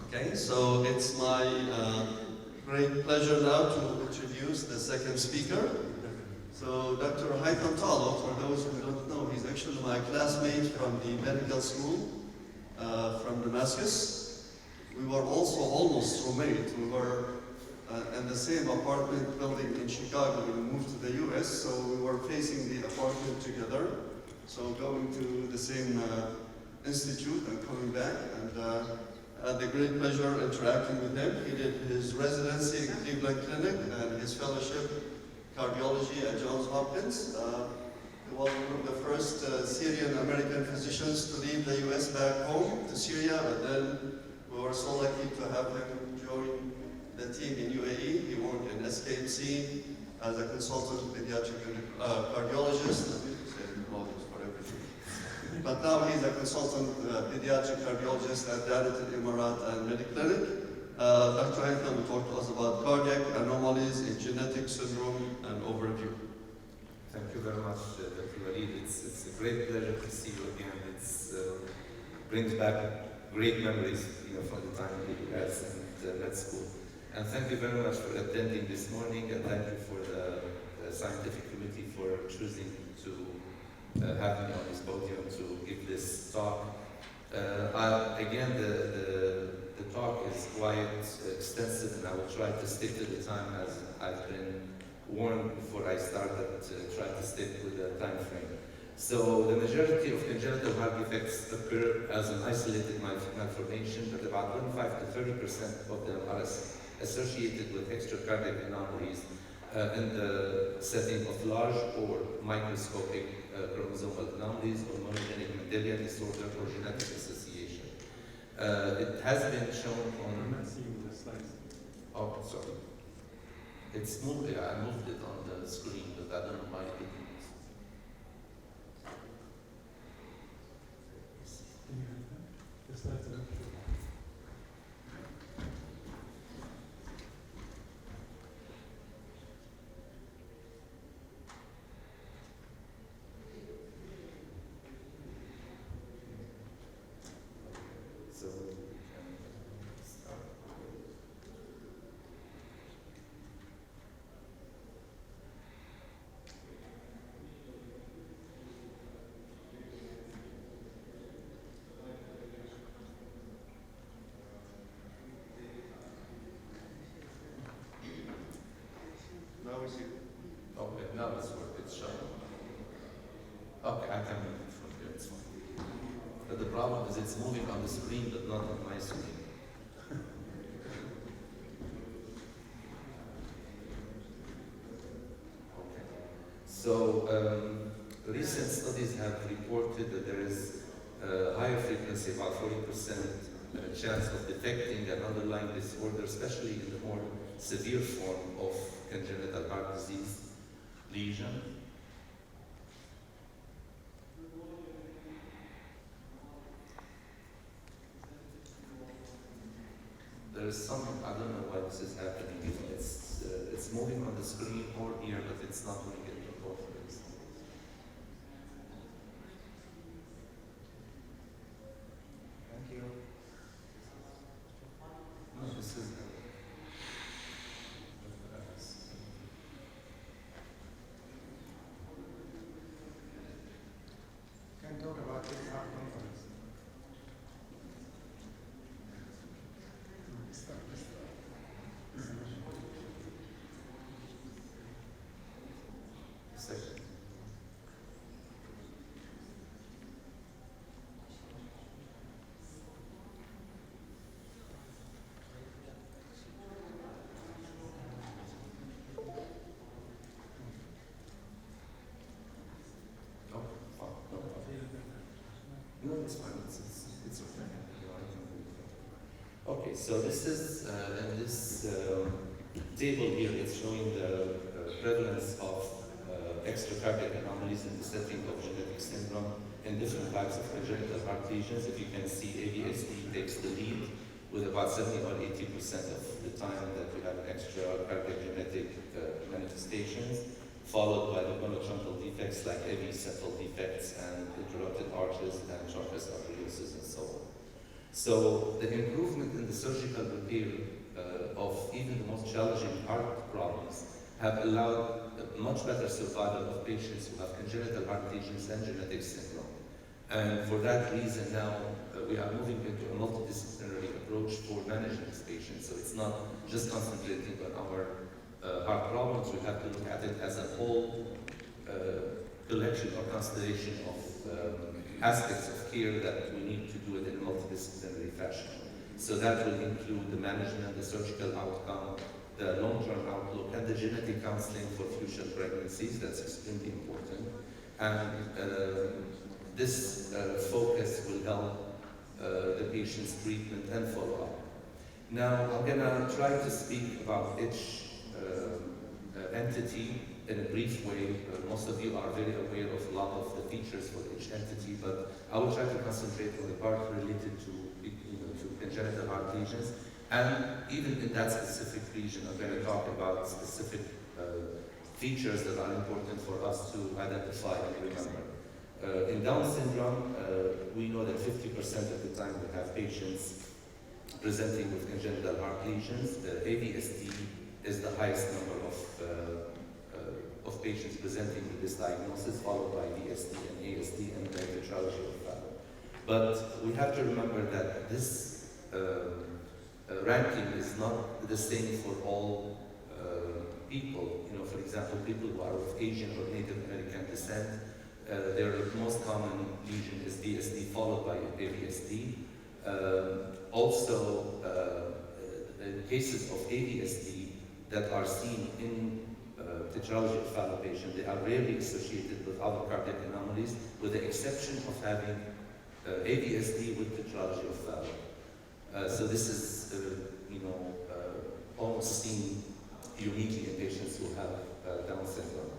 Okay, so it's my great pleasure now to introduce the second speaker. So Dr. Haitham Talo, for those who don't know, he's actually my classmate from the medical school from Damascus. We were also almost roommates. We were in the same apartment building in Chicago when we moved to the US, so we were facing the apartment together. So going to the same institute and coming back, and I had the great pleasure interacting with him. He did his residency in Cleveland Clinic and his fellowship cardiology at Johns Hopkins. He was one of the first Syrian American physicians to leave the US back home to Syria, but then we were so lucky to have him join the team in UAE. He worked in SKMC as a consultant pediatric cardiologist. But now he's a consultant pediatric cardiologist at Danat Al Emarat and Mediclinic. Dr. Haitham will talk to us about cardiac anomalies in genetic syndrome and overview. Thank you very much, Dr. Walid. It's a great pleasure to see you again. It brings back great memories, from the time we were at school. And thank you very much for attending this morning, and thank you for the scientific committee for choosing to have me on this podium to give this talk. Again, the talk is quite extensive, and I will try to stick to the time as I've been warned before I started to try to stick with the time frame. So the majority of congenital heart defects occur as an isolated malformation, but about 25 to 30% of them are associated with extracardiac anomalies in the setting of large or microscopic chromosomal anomalies or monogenic Mendelian disorder or genetic association. It has been shown on... I'm not seeing the slides. Oh, sorry. It's moved, I moved it on the screen, but I don't know why it didn't. Can you have that? The slides are up. Okay, now it's working, it's showing. Okay, I can move it from here, it's fine. But the problem is it's moving on the screen, but not on my screen. Okay. So, recent studies have reported that there is a higher frequency, about 40% chance of detecting an underlying disorder, especially in the more severe form of congenital heart disease lesion. There is some, I don't know why this is happening. It's moving on the screen or here, but it's not moving it on both ways. Thank you. No, this is... Can talk about this heart conference. Second. No, it's fine. It's okay. Okay, so this is in this table here. It's showing the prevalence of extracardiac anomalies in the setting of genetic syndrome in different types of congenital heart lesions. If you can see, AVSD takes the lead with about 70 or 80% of the time that we have extracardiac genetic manifestations, followed by truncal defects like AV septal defects and interrupted arches and shortness arteriosus and so on. So the improvement in the surgical repair of even the most challenging heart problems have allowed a much better survival of patients who have congenital heart lesions and genetic syndrome. And for that reason now, we are moving into a multidisciplinary approach for managing these patients. So it's not just concentrating on our heart problems, we have to look at it as a whole collection or constellation of aspects of care that we need to do it in a multidisciplinary fashion. So that will include the management, the surgical outcome, the long-term outlook, and the genetic counseling for future pregnancies. That's extremely important. And this focus will help the patient's treatment and follow-up. Now, I'm gonna try to speak about each entity in a brief way. Most of you are very aware of a lot of the features for each entity, but I will try to concentrate on the part related to, to congenital heart lesions. And even in that specific region, I'm going to talk about specific features that are important for us to identify and remember. In Down syndrome, we know that 50% of the time we have patients presenting with congenital heart lesions. The AVSD is the highest number of patients presenting with this diagnosis, followed by VSD and ASD and the etiology of that. But we have to remember that this ranking is not the same for all people. For example, people who are of Asian or Native American descent, their most common lesion is VSD followed by AVSD. Also, cases of AVSD that are seen in etiology of Fallot patient, they are rarely associated with other cardiac anomalies, with the exception of having AVSD with etiology of Fallot. So this is, almost seen uniquely in patients who have Down syndrome.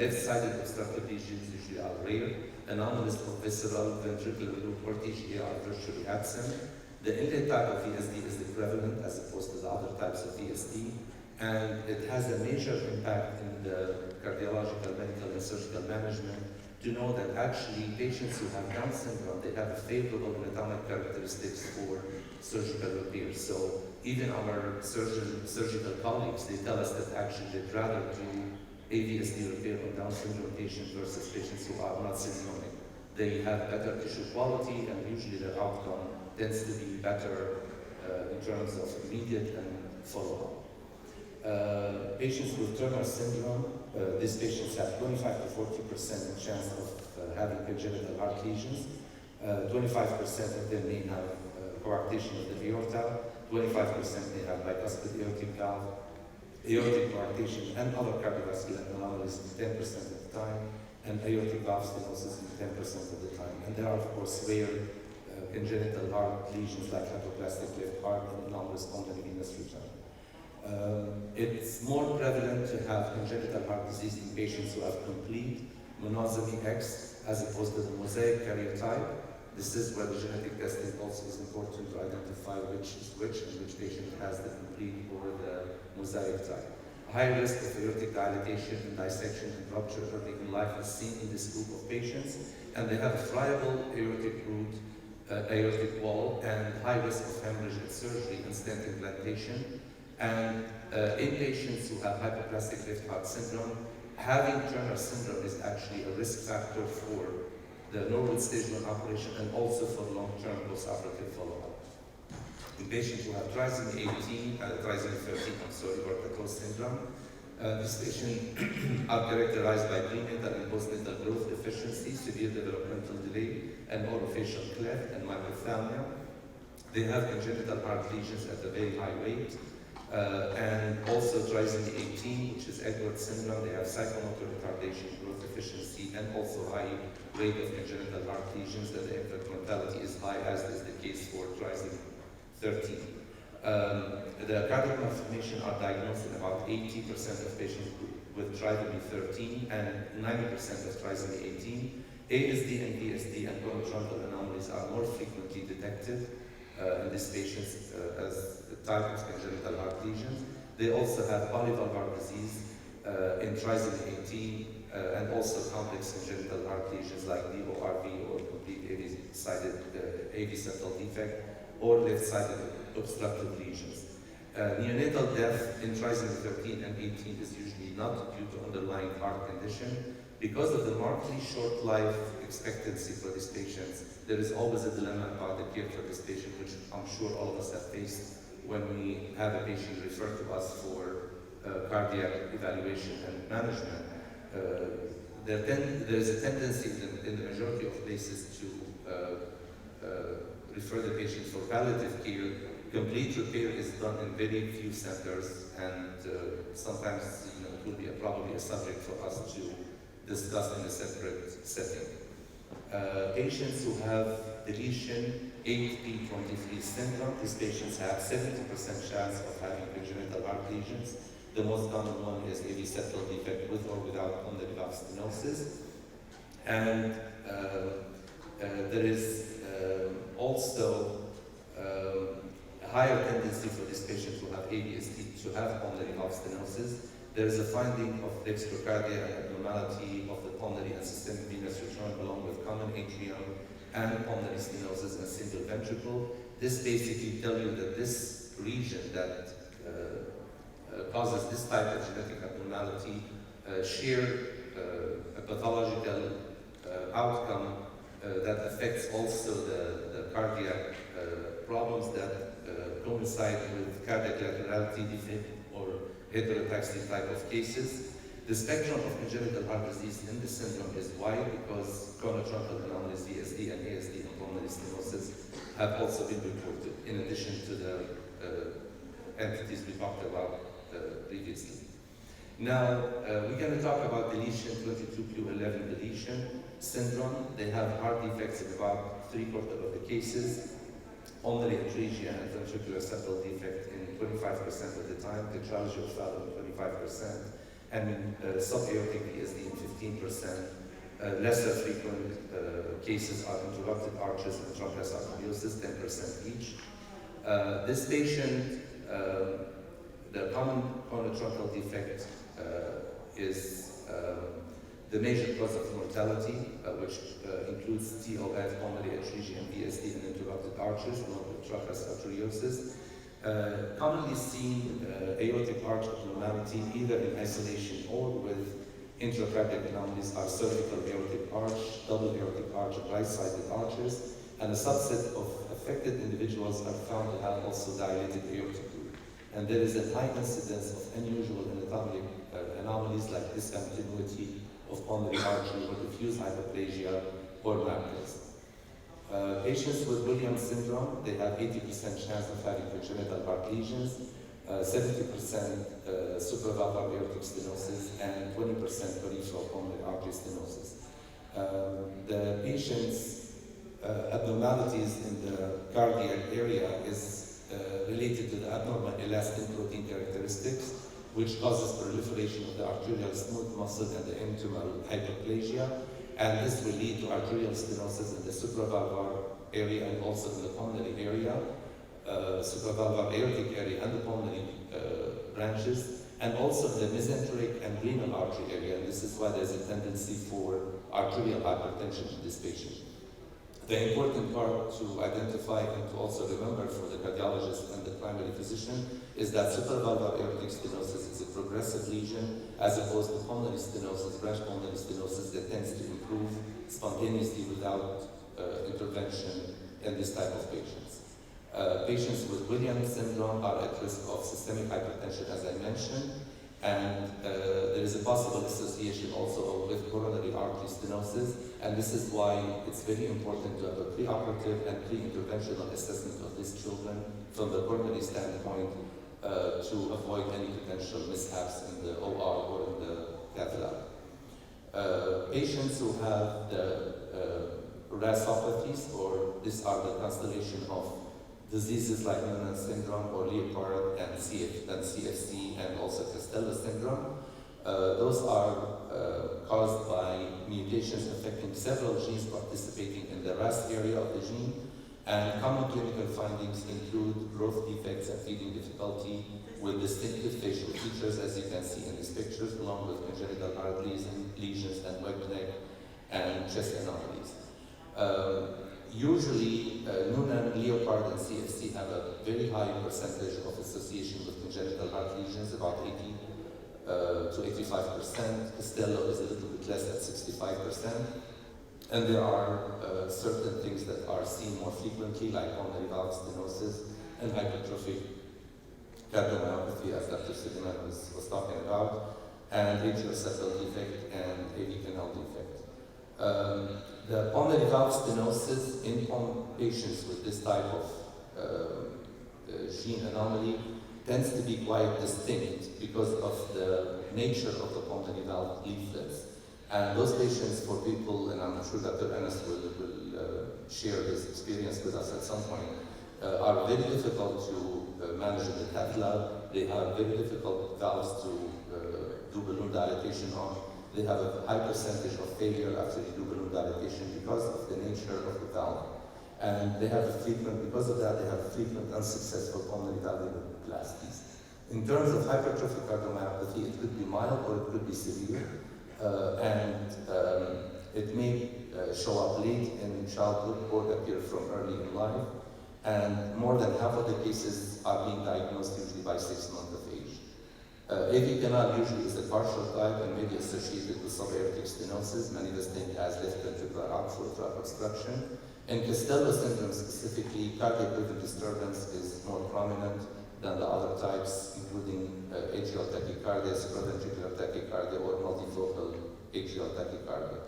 Left-sided obstructive lesions usually are rare. Anomalies of visceral, ventricular loop, or TGA are virtually absent. The inlet type of VSD is the prevalent as opposed to the other types of VSD. And it has a major impact in the cardiological, medical, and surgical management to know that actually patients who have Down syndrome, they have favorable anatomic characteristics for surgical repair. So even our surgical colleagues, they tell us that actually they'd rather do AVSD repair on Down syndrome patients versus patients who are not syndromic. They have better tissue quality, and usually their outcome tends to be better in terms of immediate and follow-up. Patients with Turner syndrome, these patients have 25 to 40% chance of having congenital heart lesions. 25% of them may have coarctation of the aorta. 25% may have bicuspid aortic valve, aortic coarctation, and other cardiovascular anomalies 10% of the time, and aortic valve stenosis 10% of the time. And there are, of course, rare congenital heart lesions like hypoplastic left heart and non-respondent venous return. It's more prevalent to have congenital heart disease in patients who have complete monosomy X as opposed to the mosaic karyotype. This is where the genetic testing also is important to identify which is which and which patient has the complete or the mosaic type. High risk of aortic dilatation and dissection and rupture early in life is seen in this group of patients, and they have a friable aortic root, aortic wall, and high risk of hemorrhage at surgery and stent implantation. And in patients who have hypoplastic left heart syndrome, having Turner syndrome is actually a risk factor for the normal stage 1 operation and also for long-term postoperative follow-up. In patients who have trisomy 18, trisomy 13, or Pediatric syndrome, these patients are characterized by prenatal and postnatal growth deficiency, severe developmental delay, and orofacial cleft and microphthalmia. They have congenital heart lesions at a very high rate. And also trisomy 18, which is Edwards syndrome. They have psychomotor retardation, growth deficiency, and also high rate of congenital heart lesions, and the infant mortality is high, as is the case for trisomy 13. The cardiac malformation are diagnosed in about 80% of patients with trisomy 13 and 90% of trisomy 18. ASD and VSD and truncal anomalies are more frequently detected in these patients as the type of congenital heart lesions. They also have polyvalvar disease in trisomy 18, and also complex congenital heart lesions like DORV or complete AV central defect, or left-sided obstructive lesions. Neonatal death in trisomy 13 and 18 is usually not due to underlying heart condition. Because of the markedly short life expectancy for these patients, there is always a dilemma about the care for this patient, which I'm sure all of us have faced when we have a patient referred to us for cardiac evaluation and management. There is a tendency in the majority of places to refer the patient for palliative care. Complete repair is done in very few centers, and sometimes it will be probably a subject for us to discuss in a separate setting. Patients who have deletion 8p23 syndrome, these patients have 70% chance of having congenital heart lesions. The most common one is AV septal defect with or without pulmonary valve stenosis. And there is also a higher tendency for this patient who have AVSD to have pulmonary valve stenosis. There is a finding of dextrocardia and abnormality of the pulmonary and systemic venous return along with common atrium and pulmonary stenosis and single ventricle. This basically tells you that this region that causes this type of genetic abnormality share a pathological outcome that affects also the cardiac problems that coincide with cardiac laterality defect or heterotaxy type of cases. The spectrum of congenital heart disease in this syndrome is wide because conotruncal anomalies, VSD and ASD and pulmonary stenosis have also been reported, in addition to the entities we talked about previously. Now, we're going to talk about deletion 22q11 deletion syndrome. They have heart defects in about 3/4 of the cases, pulmonary atresia and ventricular septal defect in 25% of the time, tetralogy of Fallot 25%, and subaortic VSD in 15%. Lesser frequent cases are interrupted arches and trapeze arteriosus, 10% each. This patient, the common conotruncal defect is the major cause of mortality, which includes TOF, pulmonary atresia, and VSD, and interrupted arches, along with trapeze arteriosus. Commonly seen aortic arch abnormality, either in isolation or with intracardiac anomalies, are cervical aortic arch, double aortic arch, and right-sided arches, and a subset of affected individuals are found to have also dilated aortic root. And there is a high incidence of unusual anatomic anomalies like discontinuity of pulmonary artery or diffuse hyperplasia or macros. Patients with Williams syndrome, they have 80% chance of having congenital heart lesions, 70% supravalvular aortic stenosis, and 20% peripheral pulmonary artery stenosis. The patient's abnormalities in the cardiac area is related to the abnormal elastin protein characteristics, which causes proliferation of the arterial smooth muscle and the intimal hyperplasia, and this will lead to arterial stenosis in the supravalvular area and also in the pulmonary area, supravalvular aortic area and the pulmonary branches, and also in the mesenteric and renal artery area, and this is why there's a tendency for arterial hypertension in this patient. The important part to identify and to also remember for the cardiologist and the primary physician is that supravalvular aortic stenosis is a progressive lesion as opposed to pulmonary stenosis, branch pulmonary stenosis that tends to improve spontaneously without intervention in this type of patients. Patients with Williams syndrome are at risk of systemic hypertension, as I mentioned, and there is a possible association also with coronary artery stenosis, and this is why it's very important to have a preoperative and pre-interventional assessment of these children from the coronary standpoint to avoid any potential mishaps in the OR or in the cath lab. Patients who have the RASopathies, or these are the constellation of diseases like Noonan syndrome or Leopard and CFC and also Castello syndrome. Those are caused by mutations affecting several genes participating in the RAS area of the gene, and common clinical findings include growth defects and feeding difficulty with distinctive facial features, as you can see in these pictures, along with congenital heart lesions and web neck and chest anomalies. Usually, Noonan, Leopard, and CFC have a very high percentage of association with congenital heart lesions, about 80 to 85%. Castello is a little bit less at 65%. And there are certain things that are seen more frequently, like pulmonary valve stenosis and hypertrophic cardiomyopathy, as Dr. Suleiman was talking about, and atrial septal defect and AV canal defect. The pulmonary valve stenosis in patients with this type of gene anomaly tends to be quite distinct because of the nature of the pulmonary valve leaflets. And those patients, for people, and I'm sure Dr. Anas will share his experience with us at some point, are very difficult to manage in the cath lab. They have very difficult valves to do balloon dilatation on. They have a high percentage of failure after you do balloon dilatation because of the nature of the valve. And they have because of that, they have frequent unsuccessful pulmonary valvuloplasties. In terms of hypertrophic cardiomyopathy, it could be mild or it could be severe. It may show up late in childhood or appear from early in life. And more than half of the cases are being diagnosed usually by 6 months of age. AV canal usually is a partial type and may be associated with subaortic stenosis, manifesting as left ventricular outflow tract obstruction. In Castello syndrome specifically, cardiac-driven disturbance is more prominent than the other types, including atrial tachycardia, supraventricular tachycardia, or multifocal atrial tachycardia.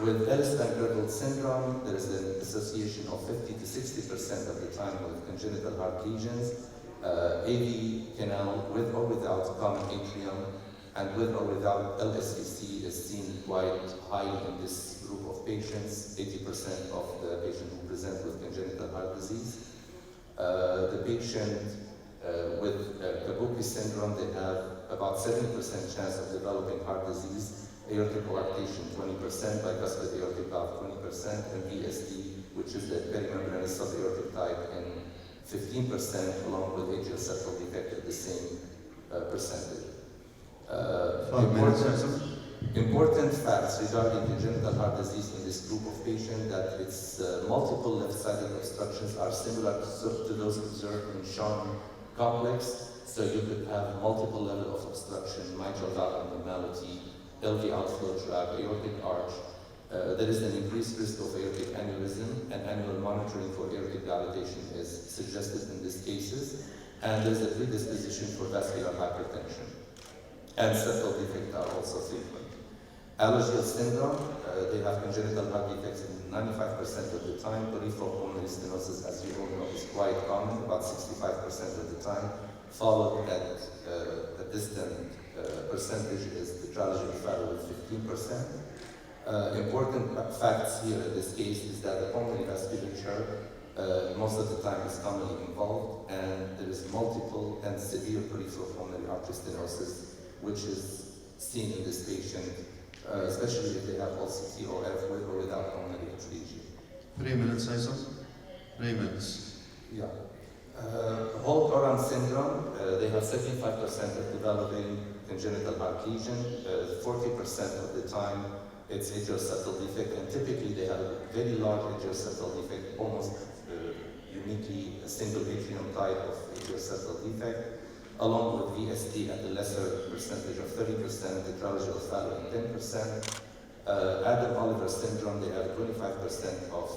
With Ellis-Van syndrome, there is an association of 50 to 60% of the time with congenital heart lesions, AV canal with or without common atrium, and with or without LSVC is seen quite high in this group of patients. 80% of the patients who present with congenital heart disease. The patient with Kabuki syndrome, they have about 70% chance of developing heart disease, aortic coarctation 20%, bicuspid aortic valve 20%, and VSD, which is the perimembranous subaortic type, in 15%, along with atrial septal defect at the same percentage. Important facts regarding congenital heart disease in this group of patients, that its multiple left-sided obstructions are similar to those observed in Shan complex. So you could have multiple levels of obstruction, mitral valve abnormality, LV outflow tract, aortic arch. There is an increased risk of aortic aneurysm, and annual monitoring for aortic dilatation is suggested in these cases. And there's a predisposition for vascular hypertension. And septal defects are also frequent. Alagille syndrome, they have congenital heart defects in 95% of the time. Peripheral pulmonary stenosis, as you all know, is quite common, about 65% of the time, followed at a distant percentage is the Alagille Faro with 15%. Important facts here in this case is that the pulmonary vasculature most of the time is commonly involved, and there is multiple and severe peripheral pulmonary artery stenosis, which is seen in this patient, especially if they have OCT or F with or without pulmonary atresia. 3 minutes, Haitham? 3 minutes. Yeah. Holt-Oram syndrome, they have 75% of developing congenital heart lesion, 40% of the time it's atrial septal defect, and typically they have a very large atrial septal defect, almost uniquely a single atrium type of atrial septal defect, along with VSD at a lesser percentage of 30%, the Alagille Faro at 10%. Adam-Oliver syndrome, they have 25% of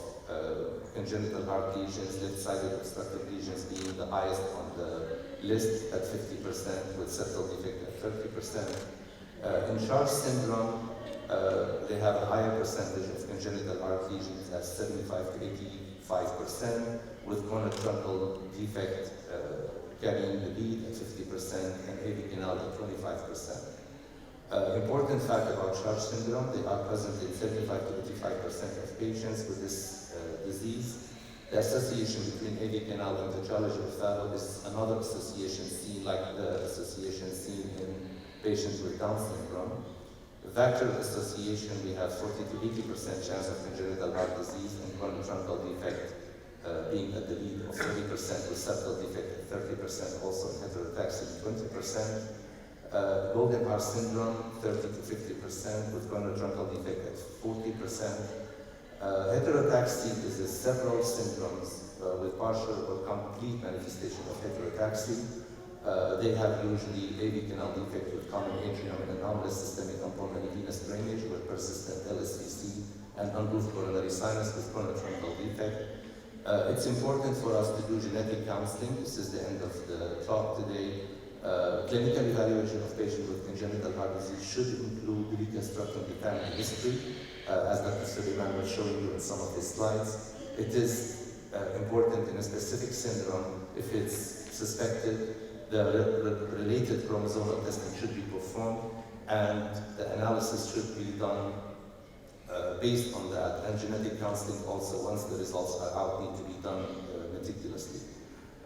congenital heart lesions, left-sided obstructive lesions being the highest on the list at 50%, with septal defect at 30%. In Charge syndrome, they have a higher percentage of congenital heart lesions at 75 to 85%, with conotruncal defect carrying the lead at 50% and AV canal at 25%. Important fact about Charge syndrome, they are present in 75 to 85% of patients with this disease. The association between AV canal and the Alagille Faro is another association seen, like the association seen in patients with Down syndrome. Vector association, we have 40 to 80% chance of congenital heart disease and conotruncal defect being at the lead of 30% with septal defect, 30% also in heterotaxy, 20%. Golden heart syndrome, 30 to 50%, with coronary truncal defect at 40%. Heterotaxy is a several syndromes with partial or complete manifestation of heterotaxy. They have usually AV canal defect with common atrium and anomalous systemic and pulmonary venous drainage with persistent LSVC and unroofed coronary sinus with coronary truncal defect. It's important for us to do genetic counseling. This is the end of the talk today. Clinical evaluation of patients with congenital heart disease should include reconstructing the family history, as Dr. Suleiman was showing you in some of his slides. It is important in a specific syndrome, if it's suspected, the related chromosomal testing should be performed, and the analysis should be done based on that, and genetic counseling also, once the results are out, need to be done meticulously.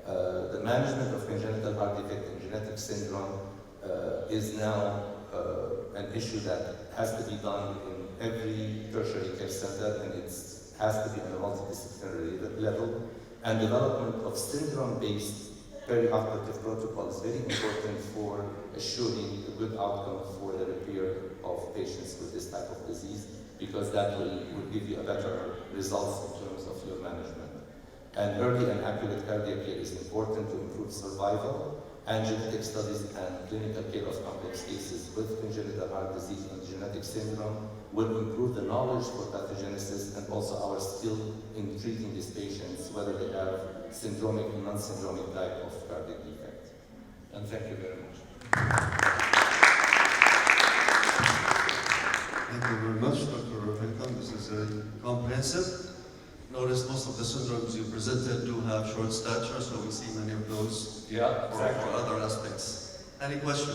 The management of congenital heart defect and genetic syndrome is now an issue that has to be done in every tertiary care center, and it has to be on a multidisciplinary level. And development of syndrome-based perioperative protocol is very important for assuring a good outcome for the repair of patients with this type of disease, because that will give you a better results in terms of your management. And early and accurate cardiac care is important to improve survival, and genetic studies and clinical care of complex cases with congenital heart disease and genetic syndrome will improve the knowledge for pathogenesis and also our skill in treating these patients, whether they have syndromic and non-syndromic type of cardiac defect. And thank you very much. Thank you very much, Dr. Haitham. This is comprehensive. Notice most of the syndromes you presented do have short stature, so we see many of those for other aspects. Any question?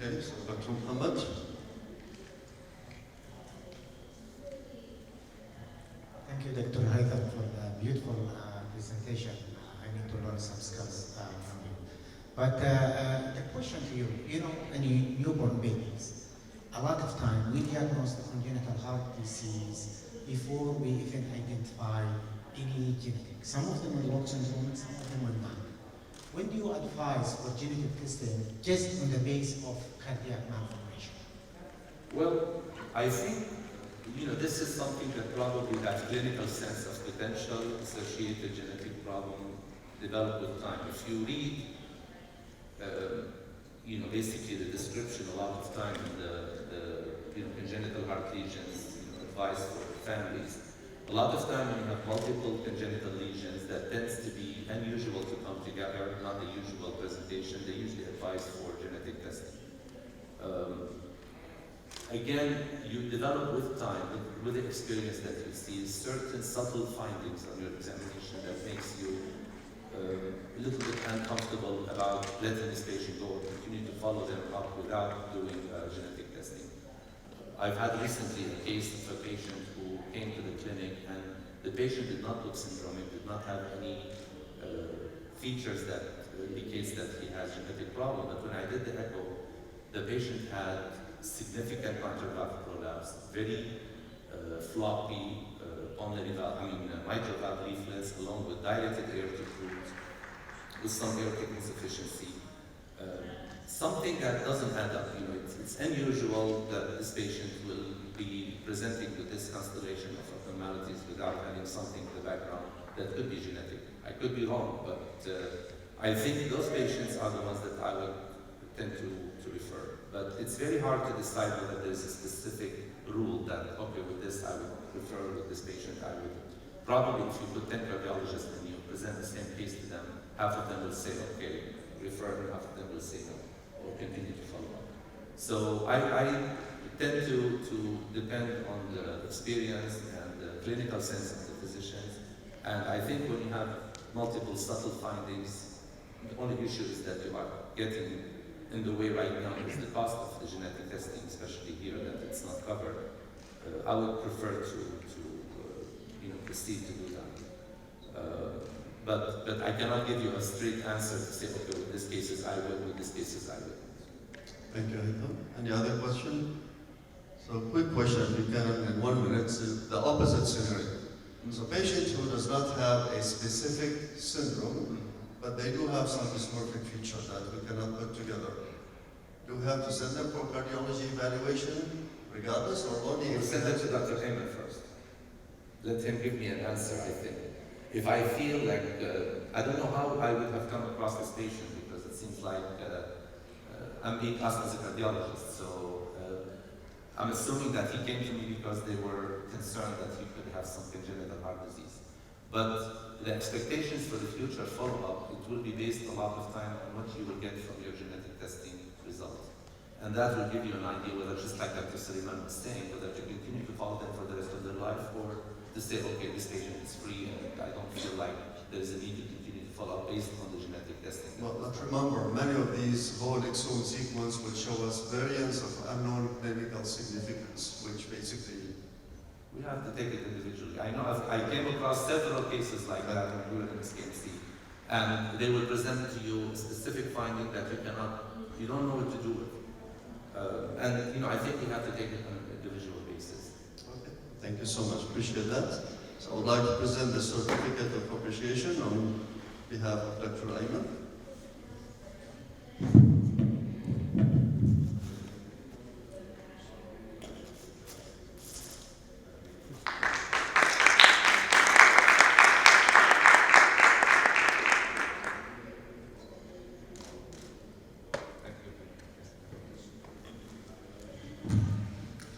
Okay, so Dr. Muhammad. Thank you, Dr. Haitham, for the beautiful presentation. I need to learn some skills from you. But the question to you, any newborn babies, a lot of time we diagnose the congenital heart disease before we even identify any genetic. Some of them will look syndrome, some of them will not. When do you advise for genetic testing just on the basis of cardiac malformation? Well, I think this is something that probably that clinical sense of potential associated genetic problem develop with time. If you read, basically the description a lot of time in the congenital heart lesions, advice for families. A lot of time when you have multiple congenital lesions that tends to be unusual to come together, not the usual presentation, they usually advise for genetic testing. Again, you develop with time, with the experience that you see, certain subtle findings on your examination that makes you a little bit uncomfortable about letting this patient go and continue to follow them up without doing genetic testing. I've had recently a case of a patient who came to the clinic, and the patient did not look syndromic, did not have any features that indicates that he has genetic problem. But when I did the echo, the patient had significant mitral prolapse, very floppy mitral valve leaflets, along with dilated aortic root, with some aortic insufficiency. Something that doesn't add up. It's unusual that this patient will be presenting with this constellation of abnormalities without having something in the background that could be genetic. I could be wrong, but I think those patients are the ones that I would tend to refer. But it's very hard to decide whether there's a specific rule that, okay, with this I would refer, with this patient I would. Probably if you put 10 cardiologists and you present the same case to them, half of them will say, okay, refer, and half of them will say no, or continue to follow up. So I tend to depend on the experience and the clinical sense of the physicians. And I think when you have multiple subtle findings, the only issue is that you are getting in the way right now is the cost of the genetic testing, especially here, that it's not covered. I would prefer to proceed to do that. But I cannot give you a straight answer to say, okay, with this cases I will, with this cases I will. Thank you, Haitham. Any other question? So quick question, if you can, in 1 minute, is the opposite scenario. So a patient who does not have a specific syndrome, but they do have some dysmorphic feature that we cannot put together. Do we have to send them for cardiology evaluation regardless, or only We'll if send it to Dr. Emarat first. Let him give me an answer, I think. If I feel like, I don't know how I would have come across this patient because it seems like I'm being asked as a cardiologist. So I'm assuming that he came to me because they were concerned that he could have some congenital heart disease. But the expectations for the future follow-up, it will be based a lot of time on what you will get from your genetic testing result. And that will give you an idea whether, just like Dr. Suleiman was saying, whether to continue to follow them for the rest of their life or to say, okay, this patient is free and I don't feel like there's a need to continue to follow up based on the genetic testing. Well, let's remember, many of these whole exome sequence will show us variants of unknown clinical significance, which basically... We have to take it individually. I know I came across several cases like that when we were in SKMC, and they will present to you a specific finding that you don't know what to do with. And you know, I think we have to take it on an individual basis. Okay, thank you so much, appreciate that. So I would like to present the certificate of appreciation on behalf of Dr. Ayman.